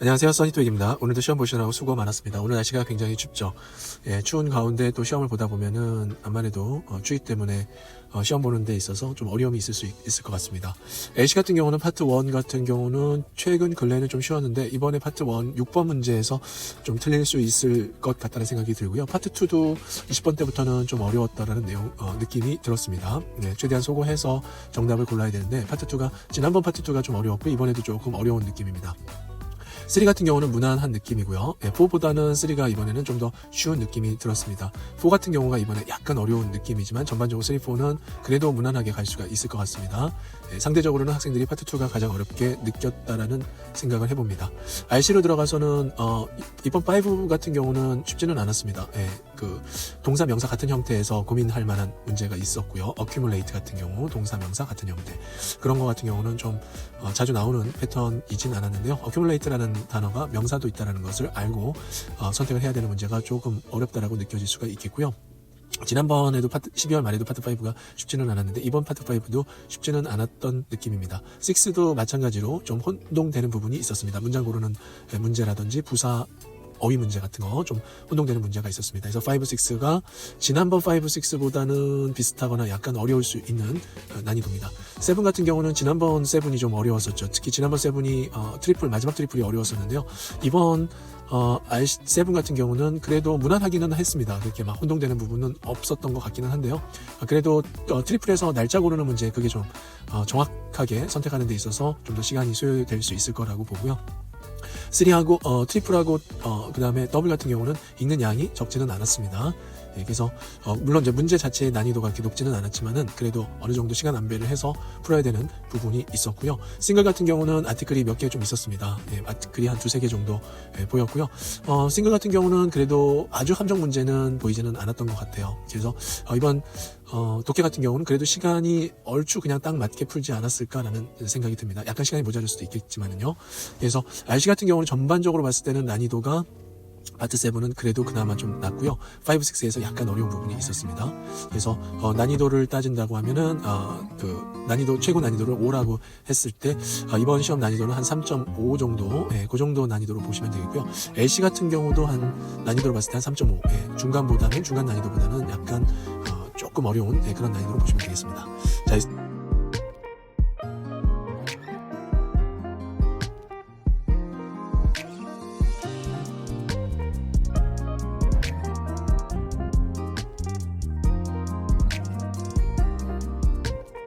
안녕하세요, 써니토익입니다. 오늘도 시험 보시느라고 수고 많았습니다. 오늘 날씨가 굉장히 춥죠. 추운 가운데 또 시험을 보다 보면은 아무래도 추위 때문에 시험 보는 데 있어서 좀 어려움이 있을 수 있을 것 같습니다. LC 같은 경우는 파트 1 같은 경우는 최근 근래는 좀 쉬웠는데 이번에 파트 1 6번 문제에서 좀 틀릴 수 있을 것 같다는 생각이 들고요. 파트 2도 20번 때부터는 좀 어려웠다라는 느낌이 들었습니다. 최대한 소거해서 정답을 골라야 되는데 지난번 파트 2가 좀 어려웠고 이번에도 조금 어려운 느낌입니다. 3 같은 경우는 무난한 느낌이고요. 4보다는 3가 이번에는 좀 더 쉬운 느낌이 들었습니다. 4 같은 경우가 이번에 약간 어려운 느낌이지만 전반적으로 3, 4는 그래도 무난하게 갈 수가 있을 것 같습니다. 상대적으로는 학생들이 파트 2가 가장 어렵게 느꼈다라는 생각을 해봅니다. RC로 들어가서는 이번 5 같은 경우는 쉽지는 않았습니다. 그 동사 명사 같은 형태에서 고민할 만한 문제가 있었고요. accumulate 같은 경우 동사 명사 같은 형태 그런 거 같은 경우는 좀 자주 나오는 패턴이진 않았는데요. accumulate라는 단어가 명사도 있다는 것을 알고 선택을 해야 되는 문제가 조금 어렵다라고 느껴질 수가 있겠고요. 지난번에도 12월 말에도 파트 5가 쉽지는 않았는데 이번 파트 5도 쉽지는 않았던 느낌입니다. 6도 마찬가지로 좀 혼동되는 부분이 있었습니다. 문장 고르는 문제라든지 부사 어휘 문제 같은 거 좀 혼동되는 문제가 있었습니다. 그래서 5, 6가 지난번 5, 6보다는 비슷하거나 약간 어려울 수 있는 난이도입니다. 7 같은 경우는 지난번 7이 좀 어려웠었죠. 특히 지난번 7이 마지막 트리플이 어려웠었는데요. 이번 R7 같은 경우는 그래도 무난하기는 했습니다. 그렇게 막 혼동되는 부분은 없었던 것 같기는 한데요. 그래도 트리플에서 날짜 고르는 문제 그게 좀 정확하게 선택하는 데 있어서 좀 더 시간이 소요될 수 있을 거라고 보고요. 3하고 트리플하고 그 다음에 더블 같은 경우는 읽는 양이 적지는 않았습니다. 그래서 물론 이제 문제 자체의 난이도가 그렇게 높지는 않았지만은 그래도 어느 정도 시간 안배를 해서 풀어야 되는 부분이 있었고요. 싱글 같은 경우는 아티클이 몇 개 좀 있었습니다. 아티클이 한 2-3개 정도 보였고요. 싱글 같은 경우는 그래도 아주 함정 문제는 보이지는 않았던 것 같아요. 그래서 이번 독해 같은 경우는 그래도 시간이 얼추 그냥 딱 맞게 풀지 않았을까라는 생각이 듭니다. 약간 시간이 모자랄 수도 있겠지만은요. 그래서 RC 같은 경우는 전반적으로 봤을 때는 난이도가 파트 7은 그래도 그나마 좀 낮고요. 5, 6에서 약간 어려운 부분이 있었습니다. 그래서 난이도를 따진다고 하면은 최고 난이도를 5라고 했을 때 이번 시험 난이도는 한 3.5 정도, 그 정도 난이도로 보시면 되겠고요. LC 같은 경우도 한 난이도로 봤을 때 한 3.5, 중간 난이도보다는 약간 조금 어려운 그런 난이도로 보시면 되겠습니다. 자,